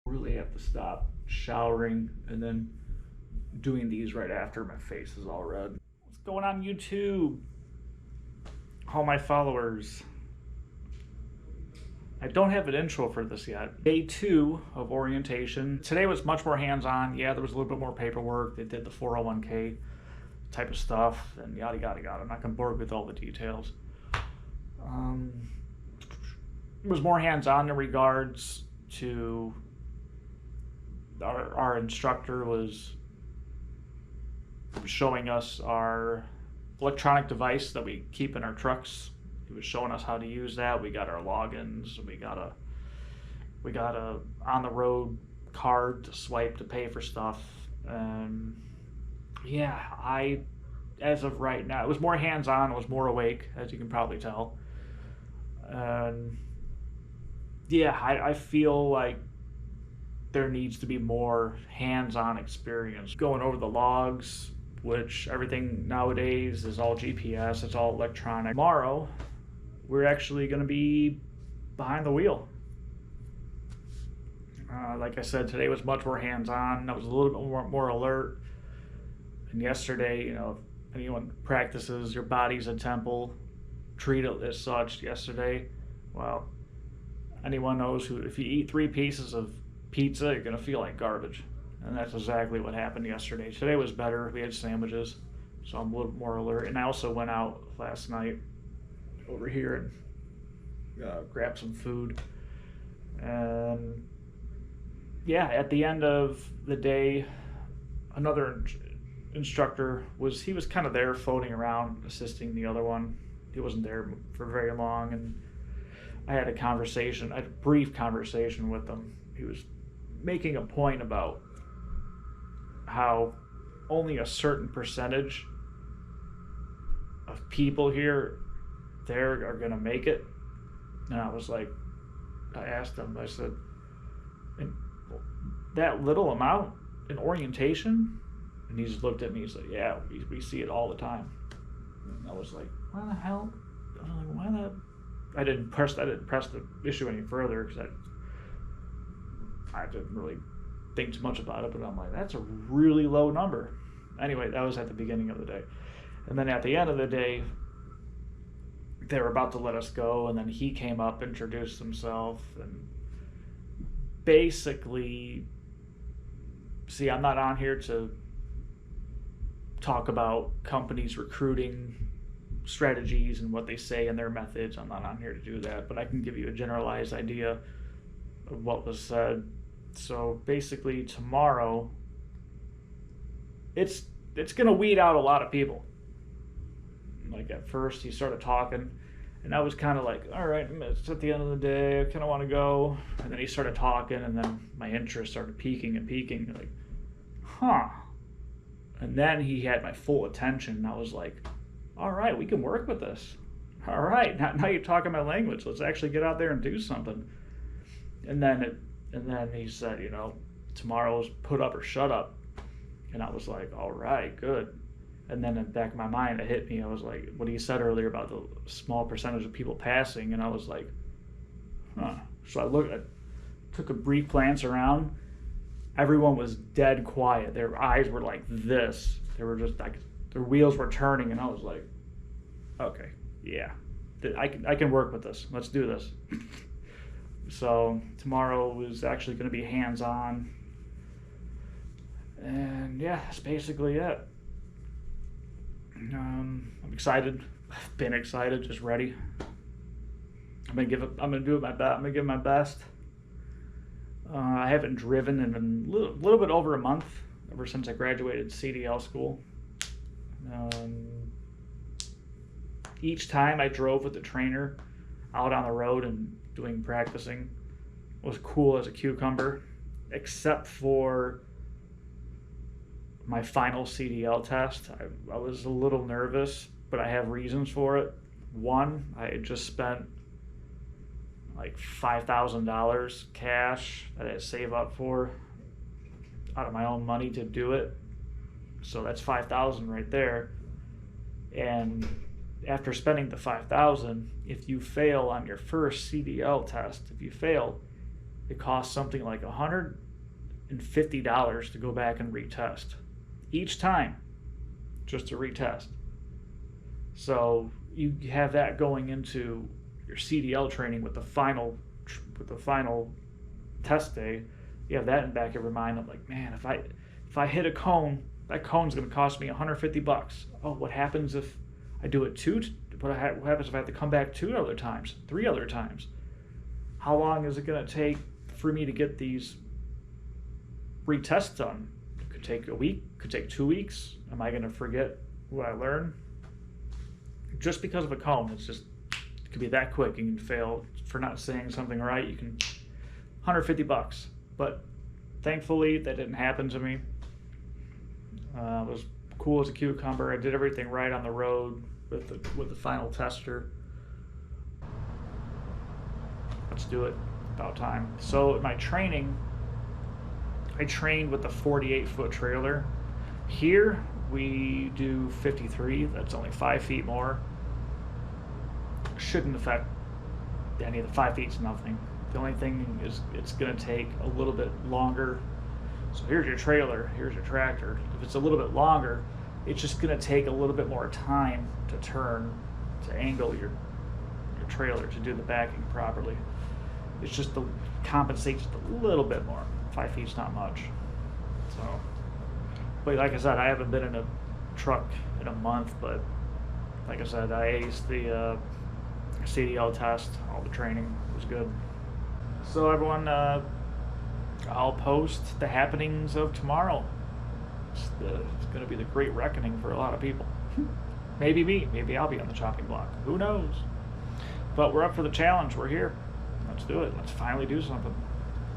Really have to stop showering and then doing these right after my face is all red. What's going on YouTube? All my followers. I don't have an intro for this yet. Day 2 of orientation. Today was much more hands-on. Yeah, there was a little bit more paperwork. They did the 401k type of stuff and yada yada yada. I'm not gonna bore you with all the details. It was more hands-on in regards to our instructor was showing us our electronic device that we keep in our trucks. He was showing us how to use that. We got our logins. We got a on the road card to swipe to pay for stuff. Yeah, as of right now, it was more hands-on. It was more awake, as you can probably tell. And yeah, I feel like there needs to be more hands-on experience going over the logs, which everything nowadays is all GPS, it's all electronic. Tomorrow we're actually going to be behind the wheel. Like I said, today was much more hands-on. I was a little bit more alert. And yesterday, if anyone practices your body's a temple, treat it as such. Yesterday, well, anyone knows if you eat 3 pieces of pizza, you're going to feel like garbage. And that's exactly what happened yesterday. Today was better. We had sandwiches, so I'm a little more alert. And I also went out last night over here and grabbed some food. And yeah, at the end of the day, another instructor was kind of there floating around, assisting the other one. He wasn't there for very long, and I had a brief conversation with him. He was making a point about how only a certain percentage of people here there are going to make it. And I asked him, I said, that little amount in orientation? And he just looked at me, he's like, yeah, we see it all the time. And I was like, why the hell? I was like, why that? I didn't press the issue any further because I didn't really think too much about it, but I'm like, that's a really low number. Anyway, that was at the beginning of the day. And then at the end of the day, they were about to let us go, and then he came up, introduced himself, and basically, see, I'm not on here to talk about companies' recruiting strategies and what they say and their methods. I'm not on here to do that, but I can give you a generalized idea of what was said. So basically tomorrow, it's going to weed out a lot of people. Like at first he started talking and I was kind of like, all right, it's at the end of the day, I kind of want to go. And then he started talking and then my interest started peaking, like, huh. And then he had my full attention and I was like, all right, we can work with this. All right, now you're talking my language. Let's actually get out there and do something. And then he said, tomorrow's put up or shut up. And I was like, all right, good. And then in the back of my mind, it hit me. I was like, what he said earlier about the small percentage of people passing. And I was like, huh. So I took a brief glance around. Everyone was dead quiet. Their eyes were like this. They were just like, their wheels were turning. And I was like, okay, yeah, I can work with this. Let's do this. So tomorrow is actually going to be hands-on. And yeah, that's basically it. I'm excited. I've been excited, just ready. I'm gonna do my best. I'm gonna give my best. I haven't driven in a little bit over a month, ever since I graduated CDL school. Each time I drove with the trainer out on the road and practicing was cool as a cucumber, except for my final CDL test. I was a little nervous, but I have reasons for it. One, I had just spent like $5,000 cash that I had to save up for out of my own money to do it. So that's $5,000 right there. And after spending the $5,000, if you fail on your first CDL test, if you fail, it costs something like $150 to go back and retest each time, just to retest. So you have that going into your CDL training with the final test day. You have that in the back of your mind. I'm like, man, if I hit a cone, that cone's going to cost me $150. Oh, what happens if I do it what happens if I have to come back 2 other times, 3 other times? How long is it going to take for me to get these retests done? It could take a week, could take 2 weeks. Am I going to forget what I learned? Just because of a cone, it could be that quick. You can fail for not saying something right. You can $150. But thankfully, that didn't happen to me. It was cool as a cucumber. I did everything right on the road with the final tester. Let's do it. About time. So in my training, I trained with the 48-foot trailer. Here we do 53. That's only 5 feet more. Shouldn't affect any of the 5 feet's nothing. The only thing is it's going to take a little bit longer. So here's your trailer, here's your tractor. If it's a little bit longer, it's just going to take a little bit more time to turn, to angle your trailer, to do the backing properly. It's just to compensate just a little bit more. 5 feet's not much. So, but like I said, I haven't been in a truck in a month, but like I said, I aced the CDL test, all the training was good. So everyone, I'll post the happenings of tomorrow. It's going to be the great reckoning for a lot of people. Maybe me, maybe I'll be on the chopping block. Who knows? But we're up for the challenge. We're here. Let's do it. Let's finally do something.